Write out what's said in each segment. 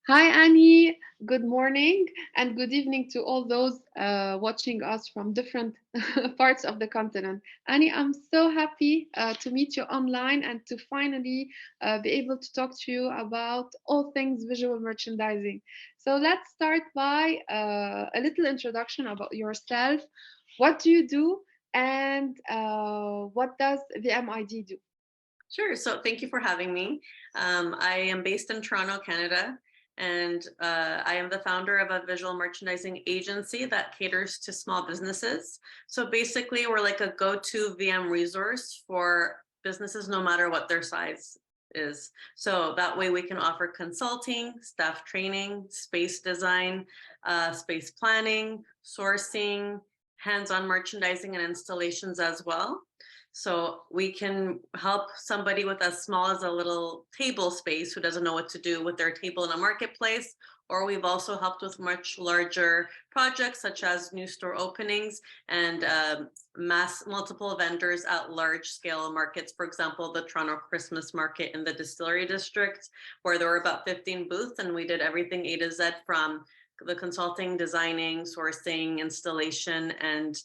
Hi, Annie. Good morning and good evening to all those watching us from different parts of the continent. Annie, I'm so happy to meet you online and to finally be able to talk to you about all things visual merchandising. So let's start by a little introduction about yourself. What do you do and what does VMID do? Sure. So thank you for having me. I am based in Toronto, Canada, and I am the founder of a visual merchandising agency that caters to small businesses. So basically, we're like a go-to VM resource for businesses, no matter what their size is. So that way we can offer consulting, staff training, space design, space planning, sourcing, hands-on merchandising and installations as well. So we can help somebody with as small as a little table space who doesn't know what to do with their table in a marketplace. Or we've also helped with much larger projects such as new store openings and mass multiple vendors at large scale markets. For example, the Toronto Christmas market in the Distillery District, where there were about 15 booths, and we did everything A to Z from the consulting, designing, sourcing, installation, and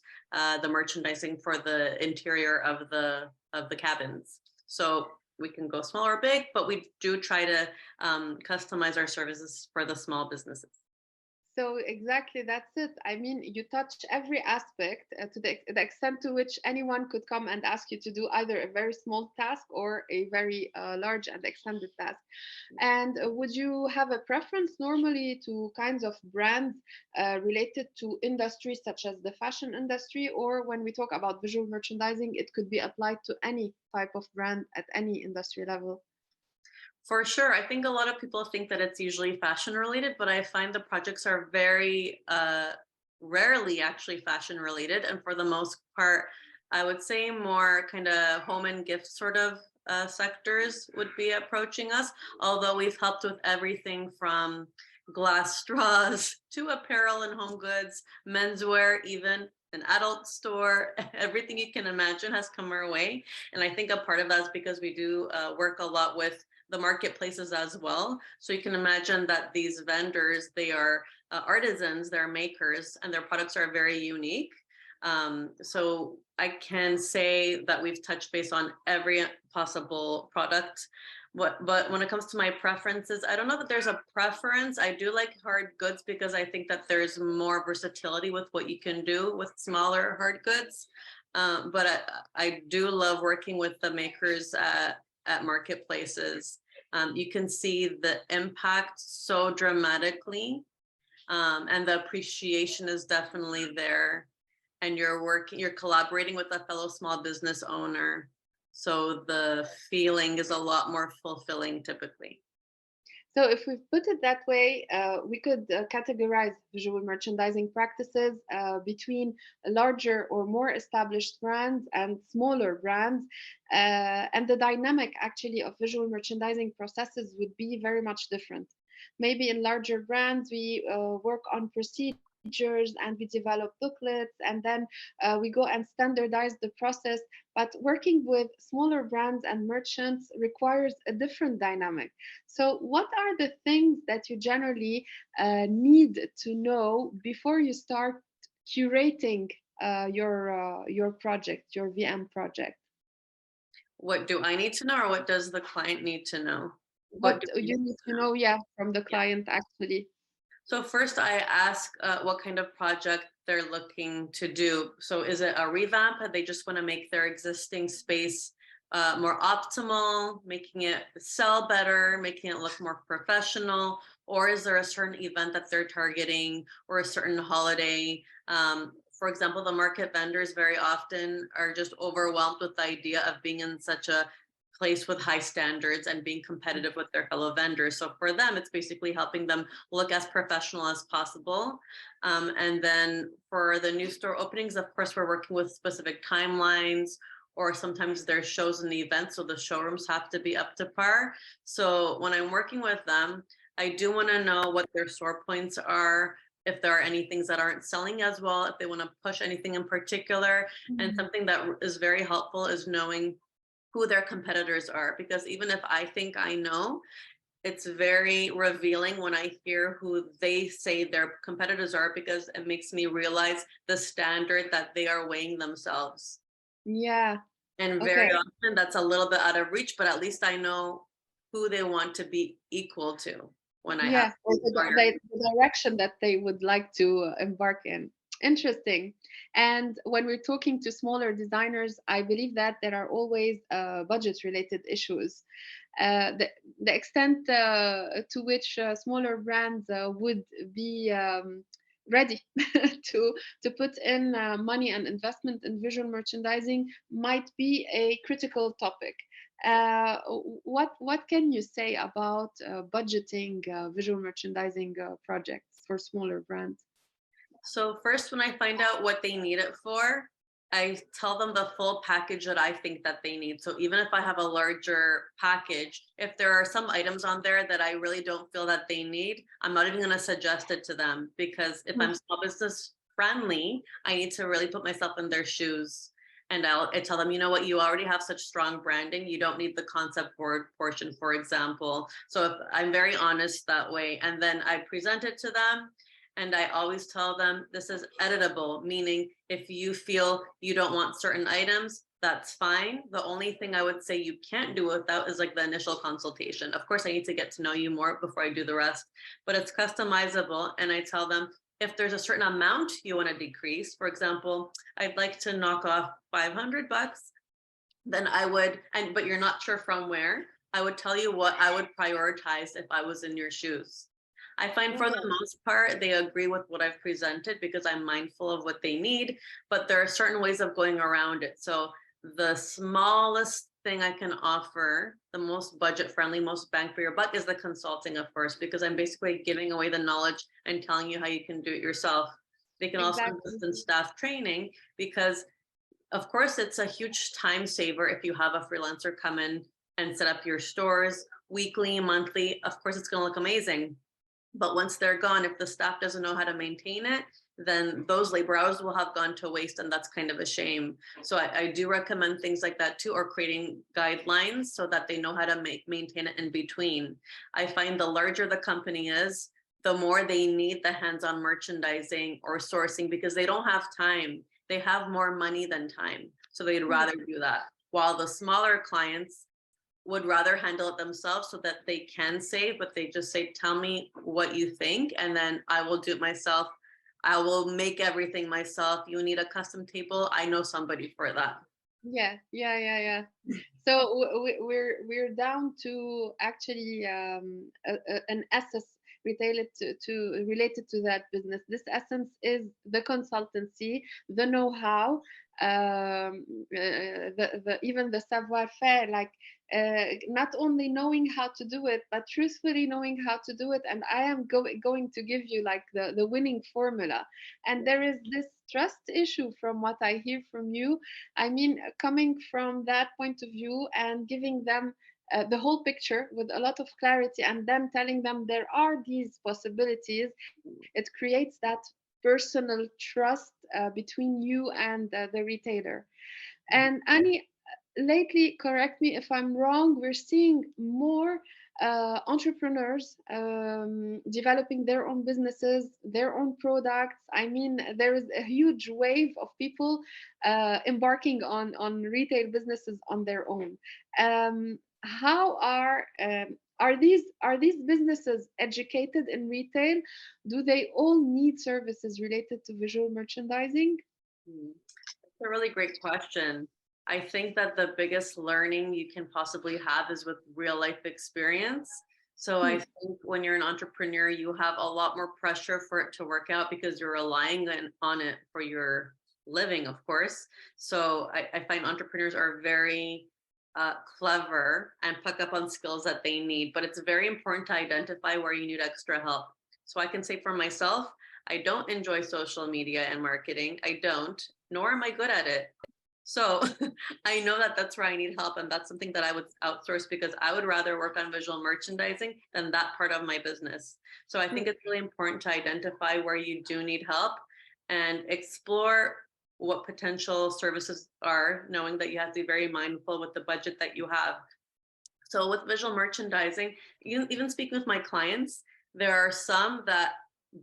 the merchandising for the interior of the cabins. So we can go small or big, but we do try to customize our services for the small businesses. So exactly, that's it. I mean, you touch every aspect to the extent to which anyone could come and ask you to do either a very small task or a very large and extended task. And would you have a preference normally to kinds of brands related to industries such as the fashion industry, or when we talk about visual merchandising, it could be applied to any type of brand at any industry level? For sure. I think a lot of people think that it's usually fashion related, but I find the projects are very rarely actually fashion related. And for the most part, I would say more kind of home and gift sort of sectors would be approaching us. Although we've helped with everything from glass straws to apparel and home goods, menswear, even an adult store, everything you can imagine has come our way. And I think a part of that is because we do work a lot with the marketplaces as well. So you can imagine that these vendors, they are artisans, they're makers, and their products are very unique. So I can say that we've touched base on every possible product. But when it comes to my preferences, I don't know that there's a preference. I do like hard goods because I think that there's more versatility with what you can do with smaller hard goods. But I do love working with the makers at marketplaces. You can see the impact so dramatically, and the appreciation is definitely there. And you're collaborating with a fellow small business owner. So the feeling is a lot more fulfilling typically. So, if we put it that way, we could categorize visual merchandising practices between larger or more established brands and smaller brands. And the dynamic actually of visual merchandising processes would be very much different. Maybe in larger brands, we work on procedures and we develop booklets, and then we go and standardize the process. But working with smaller brands and merchants requires a different dynamic. So, what are the things that you generally need to know before you start curating your project, your VM project? What do I need to know, or what does the client need to know? What What do we you need need to to know? know, yeah, from the Yeah. client actually. So first I ask what kind of project they're looking to do. So is it a revamp? They just want to make their existing space more optimal, making it sell better, making it look more professional? Or is there a certain event that they're targeting or a certain holiday? For example, the market vendors very often are just overwhelmed with the idea of being in such a place with high standards and being competitive with their fellow vendors. So for them, it's basically helping them look as professional as possible. And then for the new store openings, of course, we're working with specific timelines, or sometimes there's shows and events, so the showrooms have to be up to par. So when I'm working with them, I do want to know what their store points are, if there are any things that aren't selling as well, if they want to push anything in particular. And Mhm. something that is very helpful is knowing who their competitors are, because even if I think I know, it's very revealing when I hear who they say their competitors are, because it makes me realize the standard that they are weighing themselves. Yeah. And Okay. very often that's a little bit out of reach, but at least I know who they want to be equal to when I have Yeah, or partner. the direction that they would like to embark in. Interesting. And when we're talking to smaller designers, I believe that there are always budget-related issues. The extent to which smaller brands would be ready to put in money and investment in visual merchandising might be a critical topic. What can you say about budgeting visual merchandising projects for smaller brands? So first, when I find out what they need it for, I tell them the full package that I think that they need. So even if I have a larger package, if there are some items on there that I really don't feel that they need, I'm not even going to suggest it to them, because if Mhm. I'm small business friendly, I need to really put myself in their shoes. And I tell them, you know what, you already have such strong branding. You don't need the concept board portion, for example. So if I'm very honest that way, and then I present it to them, and I always tell them this is editable, meaning if you feel you don't want certain items, that's fine. The only thing I would say you can't do without is like the initial consultation. Of course, I need to get to know you more before I do the rest, but it's customizable. And I tell them if there's a certain amount you want to decrease, for example, I'd like to knock off $500, then I would, and but you're not sure from where, I would tell you what I would prioritize if I was in your shoes. I find for Okay. the most part, they agree with what I've presented because I'm mindful of what they need, but there are certain ways of going around it. So the smallest thing I can offer, the most budget friendly, most bang for your buck, is the consulting, of course, because I'm basically giving away the knowledge and telling you how you can do it yourself. They can also Exactly. invest in staff training, because of course, it's a huge time saver if you have a freelancer come in and set up your stores weekly, monthly. Of course, it's going to look amazing. But once they're gone, if the staff doesn't know how to maintain it, then those labor hours will have gone to waste, and that's kind of a shame. So I do recommend things like that too, or creating guidelines so that they know how to maintain it in between. I find the larger the company is, the more they need the hands-on merchandising or sourcing, because they don't have time. They have more money than time, so they'd rather do that. While the smaller clients would rather handle it themselves so that they can save, but they just say, tell me what you think, and then I will do it myself. I will make everything myself. You need a custom table, I know somebody for that. Yeah, yeah, yeah, yeah. So we're down to actually an essence related to that business. This essence is the consultancy, the know-how, even the savoir-faire. Like not only knowing how to do it, but truthfully knowing how to do it. And I am going to give you like the winning formula. And there is this trust issue from what I hear from you. I mean, coming from that point of view and giving them the whole picture with a lot of clarity, and then telling them there are these possibilities, it creates that personal trust between you and the retailer. And Annie, lately, correct me if I'm wrong, we're seeing more entrepreneurs developing their own businesses, their own products. I mean, there is a huge wave of people embarking on retail businesses on their own. How are these businesses educated in retail? Do they all need services related to visual merchandising? Hmm. That's a really great question. I think that the biggest learning you can possibly have is with real life experience. So I Hmm. think when you're an entrepreneur, you have a lot more pressure for it to work out because you're relying on it for your living, of course. So I find entrepreneurs are very clever and pick up on skills that they need, but it's very important to identify where you need extra help. So I can say for myself, I don't enjoy social media and marketing. I don't, nor am I good at it. So I know that that's where I need help. And that's something that I would outsource, because I would rather work on visual merchandising than that part of my business. So I think it's really important to identify where you do need help and explore what potential services are, knowing that you have to be very mindful with the budget that you have. So with visual merchandising, even speaking with my clients, there are some that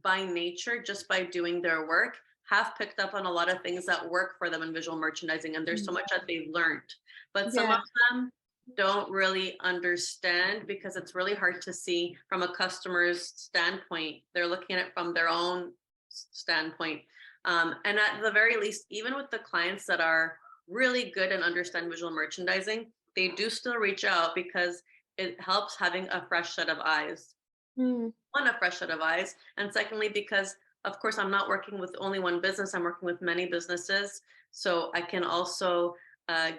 by nature, just by doing their work, have picked up on a lot of things that work for them in visual merchandising. And there's so Mm. much that they've learned. But some of Yeah. them don't really understand because it's really hard to see from a customer's standpoint. They're looking at it from their own standpoint. And at the very least, even with the clients that are really good and understand visual merchandising, they do still reach out because it helps having a fresh set of eyes. Mm. One, a fresh set of eyes. And secondly, because of course I'm not working with only one business, I'm working with many businesses. So I can also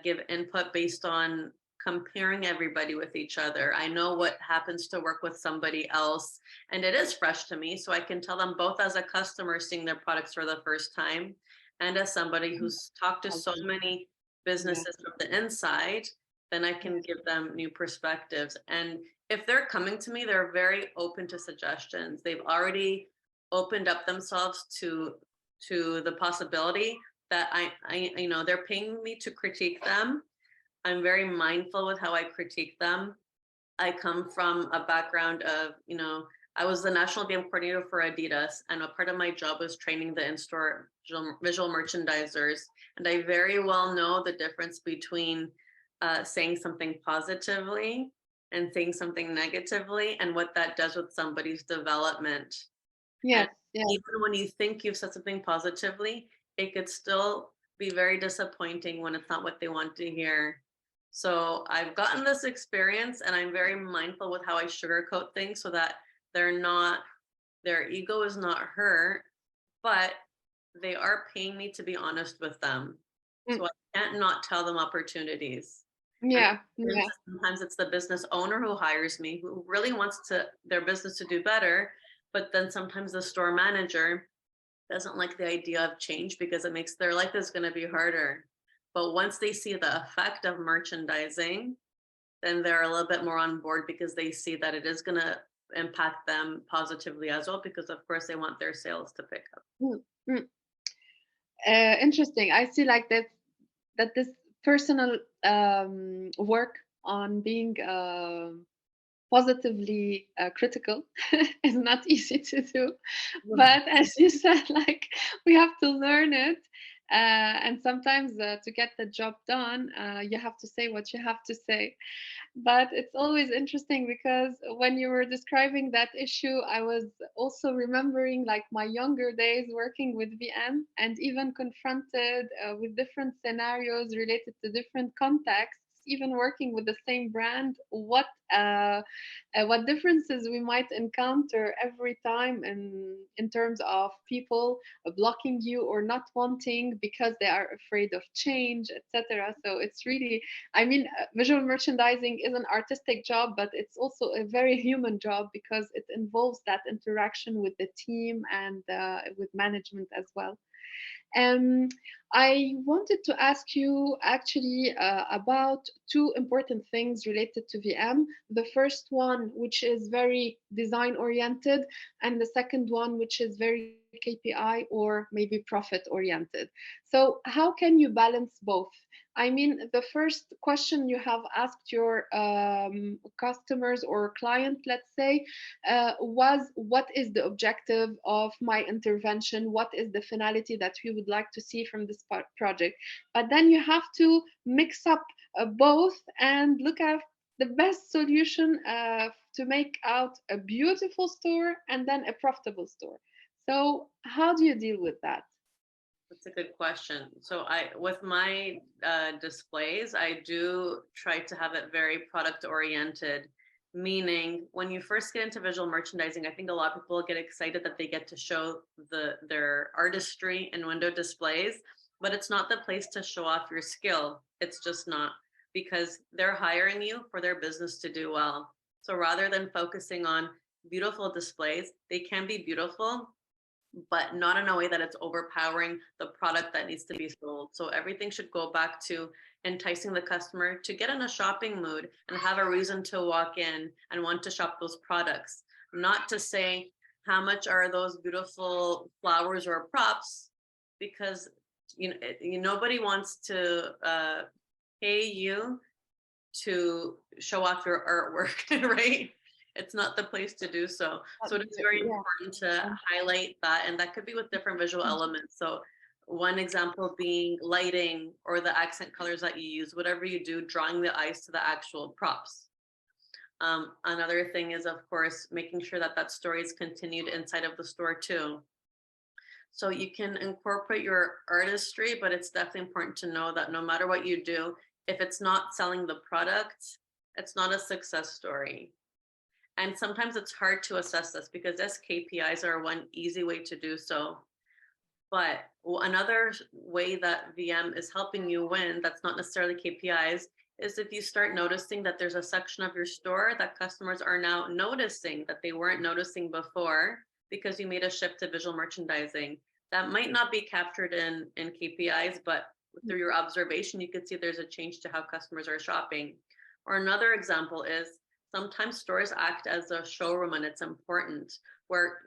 give input based on comparing everybody with each other. I know what happens to work with somebody else, and it is fresh to me. So I can tell them both as a customer seeing their products for the first time and as somebody who's talked to so many Yeah. businesses from the inside, then I Yeah. can give them new perspectives. And if they're coming to me, they're very open to suggestions. They've already opened up themselves to the possibility that they're paying me to critique them. I'm very mindful with how I critique them. I come from a background of, I was the national VM coordinator for Adidas, and a part of my job was training the in-store visual merchandisers. And I very well know the difference between saying something positively and saying something negatively and what that does with somebody's development. And Yes. Yes. even when you think you've said something positively, it could still be very disappointing when it's not what they want to hear. So I've gotten this experience and I'm very mindful with how I sugarcoat things so that they're not, their ego is not hurt, but they are paying me to be honest with them. Mm. So I can't not tell them opportunities. And Yeah. Yeah. sometimes it's the business owner who hires me, who really wants their business to do better. But then sometimes the store manager doesn't like the idea of change because it makes their life is going to be harder. But once they see the effect of merchandising, then they're a little bit more on board because they see that it is going to impact them positively as well, because of course they want their sales to pick up. Mm. Mm. Interesting. I see like that this personal work on being positively critical is not easy to do, but as you said, like we have to learn it, and sometimes to get the job done, you have to say what you have to say. But it's always interesting because when you were describing that issue, I was also remembering like my younger days working with VM and even confronted with different scenarios related to different contexts, even working with the same brand, what differences we might encounter every time in terms of people blocking you or not wanting because they are afraid of change, etc. So it's really, I mean, visual merchandising is an artistic job, but it's also a very human job because it involves that interaction with the team and with management as well. Um, I wanted to ask you actually about two important things related to VM. The first one, which is very design oriented, and the second one, which is very KPI or maybe profit oriented. So, how can you balance both? I mean, the first question you have asked your customers or client, let's say, was what is the objective of my intervention? What is the finality that we would like to see from this project? But then you have to mix up both and look at the best solution to make out a beautiful store and then a profitable store. So, how do you deal with that? That's a good question. So with my displays, I do try to have it very product oriented, meaning when you first get into visual merchandising, I think a lot of people get excited that they get to show their artistry in window displays, but it's not the place to show off your skill. It's just not, because they're hiring you for their business to do well. So rather than focusing on beautiful displays, they can be beautiful, but not in a way that it's overpowering the product that needs to be sold. So everything should go back to enticing the customer to get in a shopping mood and have a reason to walk in and want to shop those products. Not to say how much are those beautiful flowers or props, because nobody wants to pay you to show off your artwork, right? It's not the place to do so. So it is very Yeah. important to highlight that, and that could be with different visual elements. So one example being lighting or the accent colors that you use, whatever you do, drawing the eyes to the actual props. Another thing is, of course, making sure that that story is continued inside of the store too. So you can incorporate your artistry, but it's definitely important to know that no matter what you do, if it's not selling the product, it's not a success story. And sometimes it's hard to assess this because KPIs are one easy way to do so. But another way that VM is helping you win, that's not necessarily KPIs, is if you start noticing that there's a section of your store that customers are now noticing that they weren't noticing before because you made a shift to visual merchandising. That might not be captured in KPIs, but through your observation, you could see there's a change to how customers are shopping. Or another example is sometimes stores act as a showroom, and it's important where,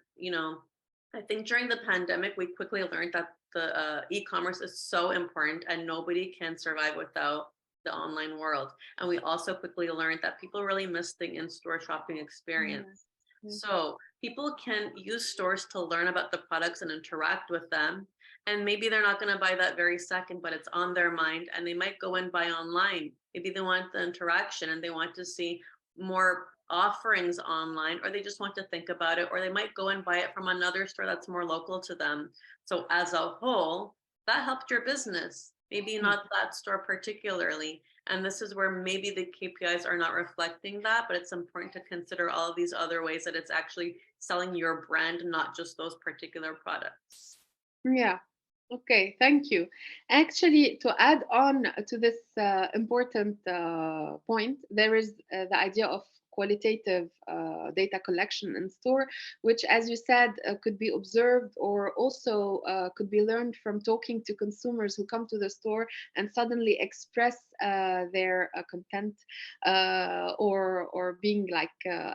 I think during the pandemic, we quickly learned that the e-commerce is so important and nobody can survive without the online world. And we also quickly learned that people really miss the in-store shopping Yeah. experience. Yeah. So people can use stores to learn about the products and interact with them. And maybe they're not going to buy that very second, but it's on their mind and they might go and buy online. Maybe they want the interaction and they want to see more offerings online, or they just want to think about it, or they might go and buy it from another store that's more local to them. So as a whole, that helped your business, maybe not that store particularly. And this is where maybe the KPIs are not reflecting that, but it's important to consider all of these other ways that it's actually selling your brand, not just those particular products. Yeah. Okay, thank you. Actually, to add on to this important point, there is the idea of qualitative data collection in store, which, as you said, could be observed or also could be learned from talking to consumers who come to the store and suddenly express their content or being like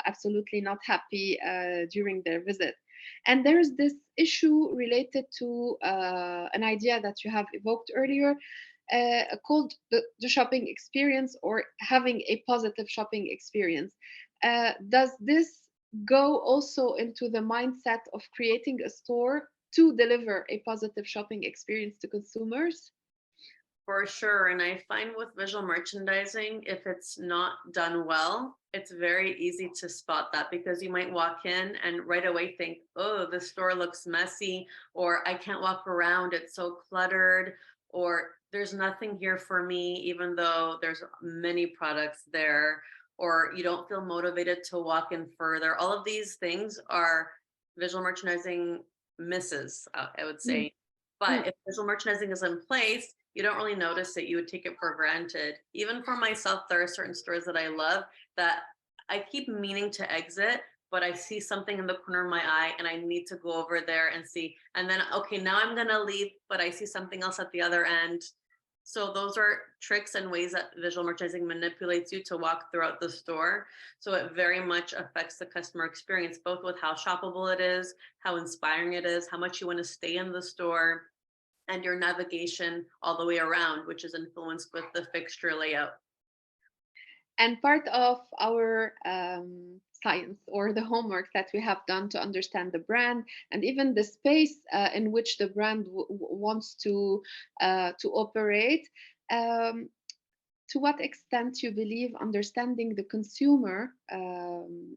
absolutely not happy during their visit. And there's this issue related to an idea that you have evoked earlier called the shopping experience or having a positive shopping experience. Does this go also into the mindset of creating a store to deliver a positive shopping experience to consumers? For sure. And I find with visual merchandising, if it's not done well, it's very easy to spot that because you might walk in and right away think, oh, the store looks messy, or I can't walk around, it's so cluttered, or there's nothing here for me, even though there's many products there, or you don't feel motivated to walk in further. All of these things are visual merchandising misses, I would Mm, say. But mm, if visual merchandising is in place, you don't really notice it. You would take it for granted. Even for myself, there are certain stores that I love that I keep meaning to exit, but I see something in the corner of my eye and I need to go over there and see. And then, okay, now I'm going to leave, but I see something else at the other end. So those are tricks and ways that visual merchandising manipulates you to walk throughout the store. So it very much affects the customer experience, both with how shoppable it is, how inspiring it is, how much you want to stay in the store, and your navigation all the way around, which is influenced with the fixture layout. and part of our science or the homework that we have done to understand the brand and even the space in which the brand wants to operate. Um, to what extent you believe understanding the consumer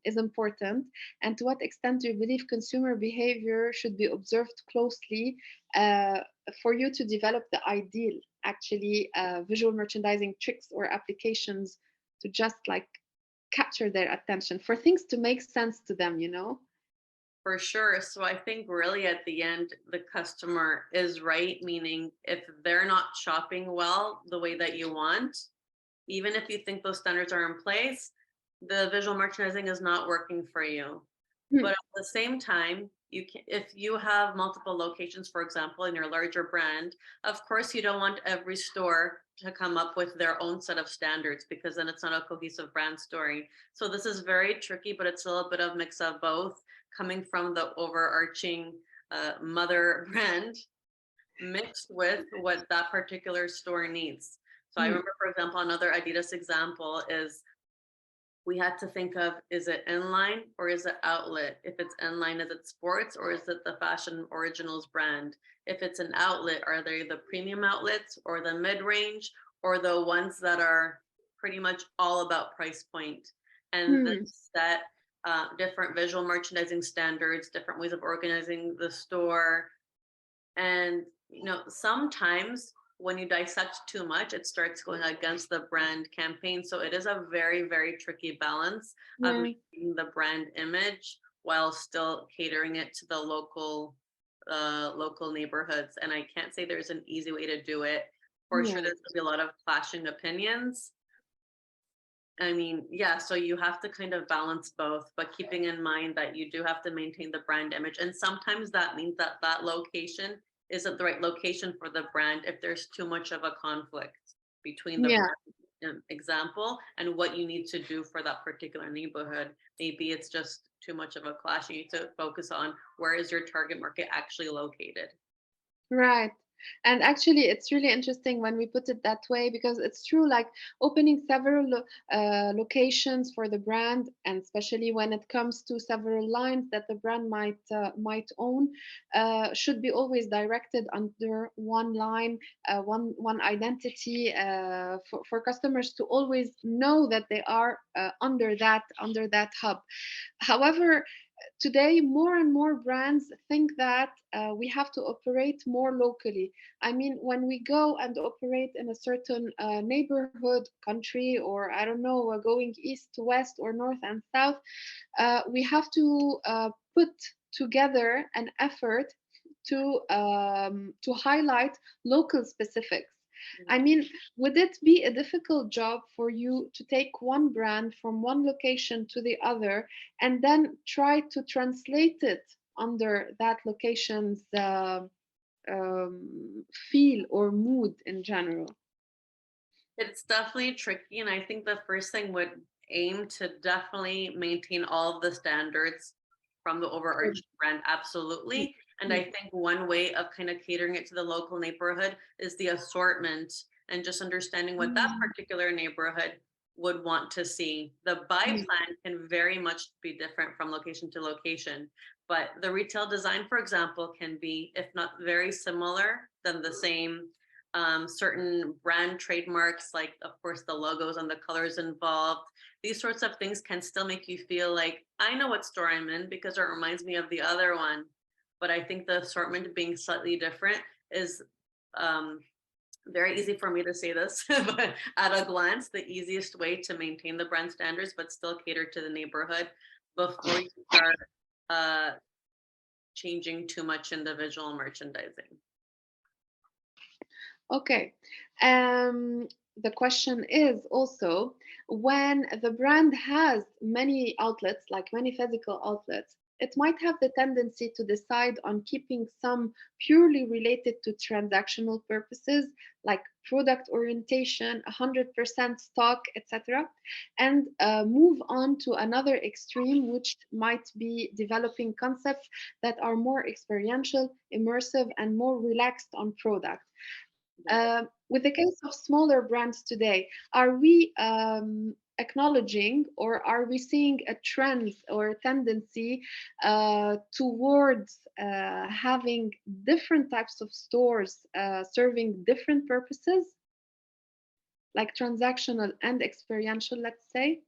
is important, and to what extent do you believe consumer behavior should be observed closely uh, for you to develop the ideal, actually, visual merchandising tricks or applications to just like capture their attention for things to make sense to them, you know? For sure. So I think really at the end, the customer is right, meaning if they're not shopping well the way that you want, even if you think those standards are in place, the visual merchandising is not working for you. Hmm. But at the same time, you can, if you have multiple locations, for example, in your larger brand, of course you don't want every store to come up with their own set of standards because then it's not a cohesive brand story. So this is very tricky, but it's a little bit of mix of both coming from the overarching mother brand mixed with what that particular store needs. So I remember, for example, another Adidas example is we had to think of, is it inline or is it outlet? If it's inline, is it sports or is it the fashion originals brand? If it's an outlet, are they the premium outlets or the mid-range or the ones that are pretty much all about price point? And this Hmm. set different visual merchandising standards, different ways of organizing the store, and sometimes when you dissect too much, it starts going against the brand campaign. So it is a very, very tricky balance of Yeah. maintaining the brand image while still catering it to the local neighborhoods. And I can't say there's an easy way to do it. For sure, Yeah. there's gonna be a lot of clashing opinions. I mean, yeah, so you have to kind of balance both, but keeping in mind that you do have to maintain the brand image. And sometimes that means that that location isn't the right location for the brand if there's too much of a conflict between the Yeah. brand example and what you need to do for that particular neighborhood. Maybe it's just too much of a clash. You need to focus on where is your target market actually located. Right. And actually, it's really interesting when we put it that way because it's true, like opening several locations for the brand, and especially when it comes to several lines that the brand might own, should be always directed under one line, one identity for customers to always know that they are under that hub. However, today more and more brands think that we have to operate more locally. I mean, when we go and operate in a certain neighborhood, country, or I don't know, going east to west or north and south, we have to put together an effort to highlight local specifics. I mean, would it be a difficult job for you to take one brand from one location to the other and then try to translate it under that location's feel or mood in general? It's definitely tricky, and I think the first thing would aim to definitely maintain all of the standards from the overarching brand, absolutely. And I think one way of kind of catering it to the local neighborhood is the assortment and just understanding what that Mm, particular neighborhood would want to see. The buy mm, plan can very much be different from location to location, but the retail design, for example, can be, if not very similar, then the same. Certain brand trademarks, like of course the logos and the colors involved, these sorts of things can still make you feel like I know what store I'm in because it reminds me of the other one. But I think the assortment being slightly different is um, very easy for me to say this, but at a glance, the easiest way to maintain the brand standards but still cater to the neighborhood before you start uh, changing too much in the visual merchandising. okay. Um, the question is also, when the brand has many outlets, like many physical outlets, it might have the tendency to decide on keeping some purely related to transactional purposes, like product orientation, 100% stock, etc., and move on to another extreme, which might be developing concepts that are more experiential, immersive, and more relaxed on product. With the case of smaller brands today, are we acknowledging or are we seeing a trend or a tendency towards having different types of stores serving different purposes, like transactional and experiential, let's say?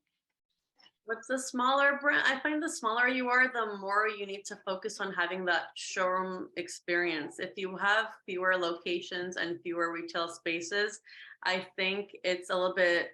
What's the smaller brand? I find the smaller you are, the more you need to focus on having that showroom experience. If you have fewer locations and fewer retail spaces, I think it's a little bit,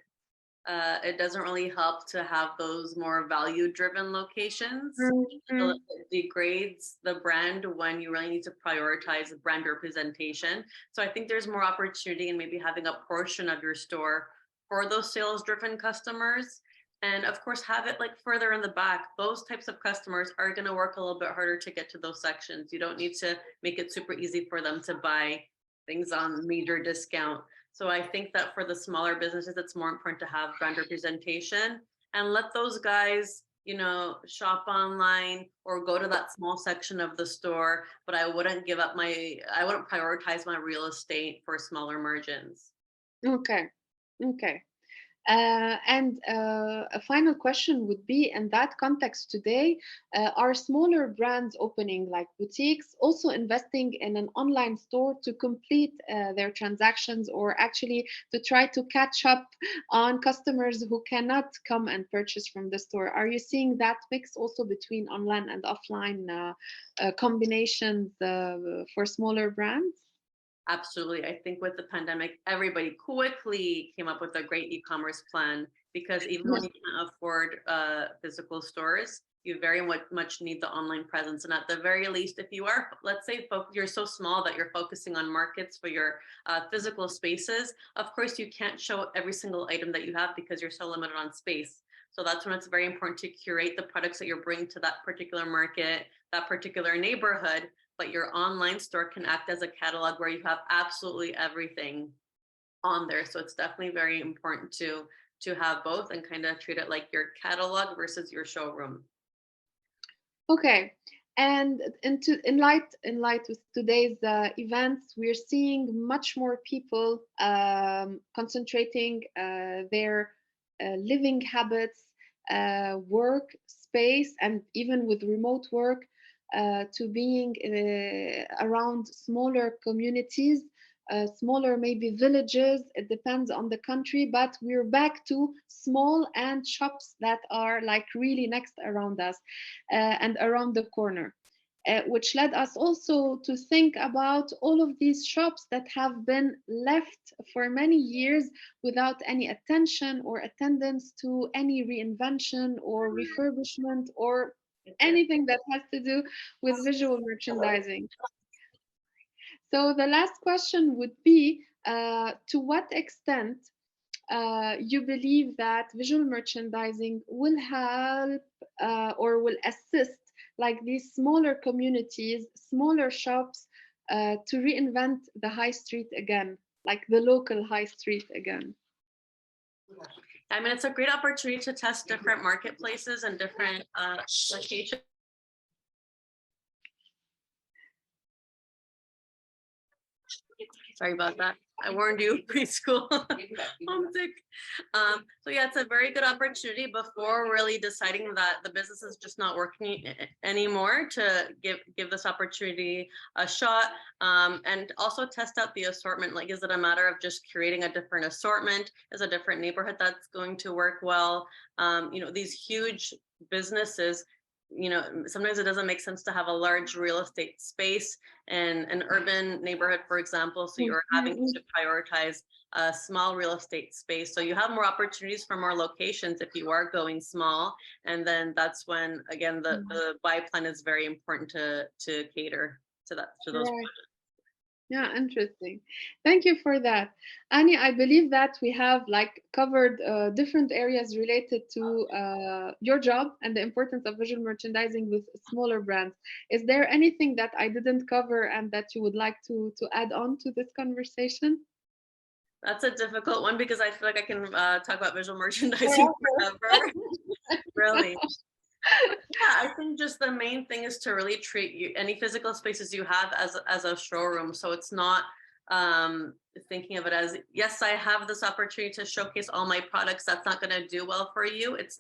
it doesn't really help to have those more value driven locations. So Mm-hmm. it degrades the brand when you really need to prioritize brand representation. So I think there's more opportunity in maybe having a portion of your store for those sales driven customers. And of course, have it like further in the back. Those types of customers are going to work a little bit harder to get to those sections. You don't need to make it super easy for them to buy things on major discount. So I think that for the smaller businesses, it's more important to have brand representation and let those guys, shop online or go to that small section of the store. But I wouldn't prioritize my real estate for smaller margins. Okay. Okay. A final question would be in that context today, are smaller brands opening like boutiques also investing in an online store to complete their transactions or actually to try to catch up on customers who cannot come and purchase from the store? Are you seeing that mix also between online and offline combinations for smaller brands? Absolutely. I think with the pandemic, everybody quickly came up with a great e-commerce plan because even when you can't afford physical stores, you very much need the online presence. And at the very least, if you are, let's say, you're so small that you're focusing on markets for your physical spaces, of course, you can't show every single item that you have because you're so limited on space. So that's when it's very important to curate the products that you're bringing to that particular market, that particular neighborhood, but your online store can act as a catalog where you have absolutely everything on there. So it's definitely very important to have both and kind of treat it like your catalog versus your showroom. Okay. And in light with today's events, we're seeing much more people concentrating their living habits, work space, and even with remote work to being around smaller communities, smaller maybe villages. It depends on the country, but we're back to small and shops that are like really next around us and around the corner. Which led us also to think about all of these shops that have been left for many years without any attention or attendance to any reinvention or refurbishment or anything that has to do with visual merchandising. So the last question would be to what extent you believe that visual merchandising will help or will assist like these smaller communities, smaller shops to reinvent the high street again, like the local high street again. I mean, it's a great opportunity to test different marketplaces and different locations. Sorry about that. I warned you, preschool. Homesick. So yeah, it's a very good opportunity before really deciding that the business is just not working anymore to give this opportunity a shot, and also test out the assortment. Like, is it a matter of just creating a different assortment? Is a different neighborhood that's going to work well? These huge businesses, sometimes it doesn't make sense to have a large real estate space in an urban neighborhood, for example. So you're having to prioritize a small real estate space. So you have more opportunities for more locations if you are going small. And then that's when, again, the buy plan is very important to cater to those. Right. Yeah, interesting. Thank you for that. Ani, I believe that we have like covered different areas related to your job and the importance of visual merchandising with smaller brands. Is there anything that I didn't cover and that you would like to add on to this conversation? That's a difficult one because I feel like I can talk about visual merchandising Forever. forever. Really. Yeah, I think just the main thing is to really treat any physical spaces you have as a showroom. So it's not thinking of it as, yes, I have this opportunity to showcase all my products. That's not going to do well for you. It's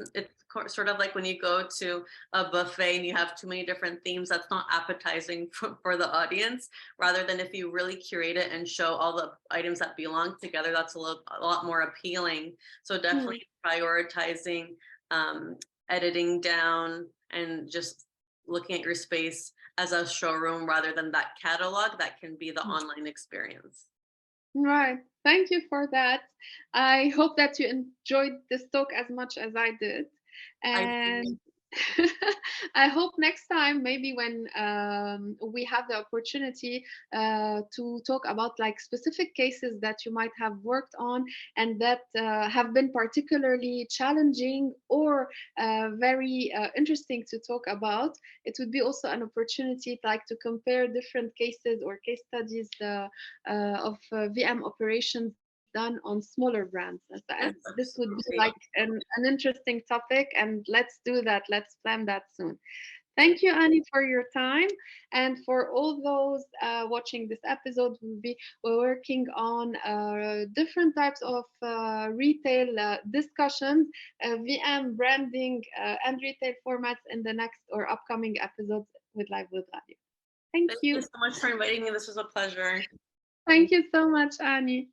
sort of like when you go to a buffet and you have too many different themes. That's not appetizing for the audience. Rather than if you really curate it and show all the items that belong together, that's a lot more appealing. So definitely prioritizing. Editing down and just looking at your space as a showroom rather than that catalog that can be the online experience. Right. Thank you for that. I hope that you enjoyed this talk as much as I did. I And I hope next time, maybe when we have the opportunity to talk about like specific cases that you might have worked on and that have been particularly challenging or very interesting to talk about, it would be also an opportunity like to compare different cases or case studies of VM operations done on smaller brands. As yes, this would be like absolutely. an interesting topic, and let's do that. Let's plan that soon. Thank you, Annie, for your time. And for all those watching this episode, we're working on different types of retail discussions, VM branding, and retail formats in the next or upcoming episodes with Live with Radio. Thank Thank you you. so much for inviting me. This was a pleasure. Thank you so much, Annie.